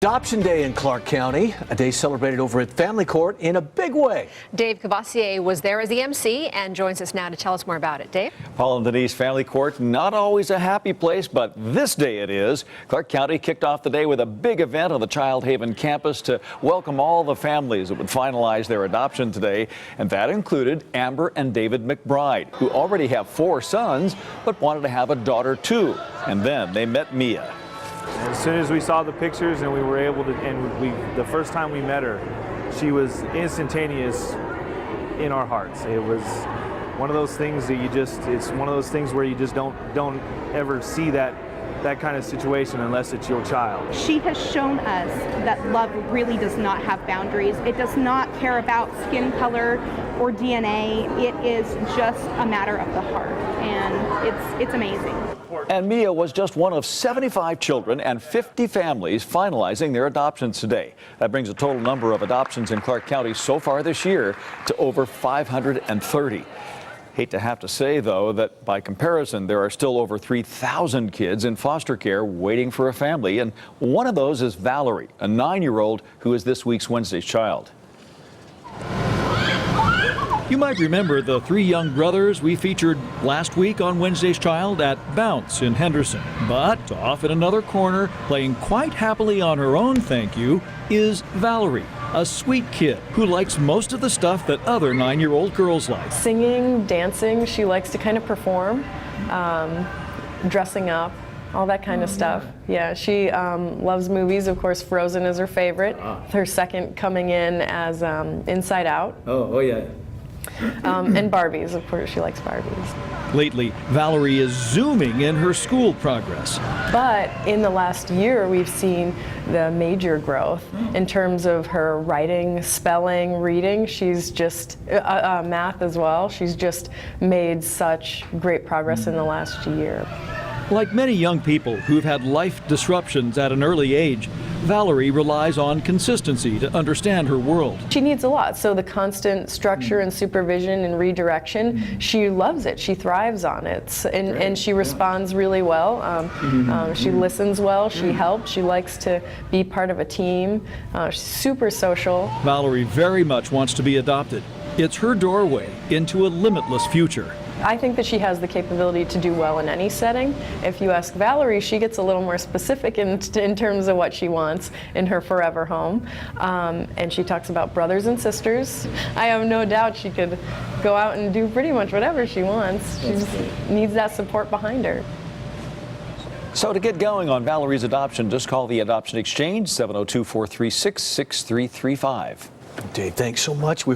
Adoption Day in Clark County, a day celebrated over at Family Court in a big way. Dave Cavassier was there as the MC and joins us now to tell us more about it. Dave? Paul and Denise, Family Court, not always a happy place, but this day it is. Clark County kicked off the day with a big event on the Child Haven campus to welcome all the families that would finalize their adoption today. And that included Amber and David McBride, who already have 4 sons, but wanted to have a daughter too. And then they met Mia. As soon as we saw the pictures and we were able to, the first time we met her, she was instantaneous in our hearts. It was one of those things that it's one of those things where you just don't ever see that kind of situation unless it's your child. She has shown us that love really does not have boundaries. It does not care about skin color or DNA. It is just a matter of the heart, and it's amazing. And Mia was just one of 75 children and 50 families finalizing their adoptions today. That brings the total number of adoptions in Clark County so far this year to over 530. Hate to have to say, though, that by comparison, there are still over 3,000 kids in foster care waiting for a family. And one of those is Valerie, a 9-year-old who is this week's Wednesday's Child. You might remember the 3 young brothers we featured last week on Wednesday's Child at Bounce in Henderson. But off in another corner, playing quite happily on her own, thank you, is Valerie, a sweet kid who likes most of the stuff that other 9-year-old girls like. Singing, dancing, she likes to kind of perform, dressing up, all that kind of stuff. Yeah, she loves movies. Of course, Frozen is her favorite. Her second coming in as Inside Out. Oh yeah. And Barbies, of course, she likes Barbies. Lately, Valerie is zooming in her school progress. But in the last year, we've seen the major growth in terms of her writing, spelling, reading. She's just, math as well. She's just made such great progress in the last year. Like many young people who've had life disruptions at an early age, Valerie relies on consistency to understand her world. She needs a lot, so the constant structure and supervision and redirection, she loves it. She thrives on it, and she responds really well. She listens well, she helps, she likes to be part of a team. She's super social. Valerie very much wants to be adopted. It's her doorway into a limitless future. I think that she has the capability to do well in any setting. If you ask Valerie, she gets a little more specific in terms of what she wants in her forever home. And she talks about brothers and sisters. I have no doubt she could go out and do pretty much whatever she wants. She just needs that support behind her. So to get going on Valerie's adoption, just call the Adoption Exchange, 702-436-6335. Dave, thanks so much. We hope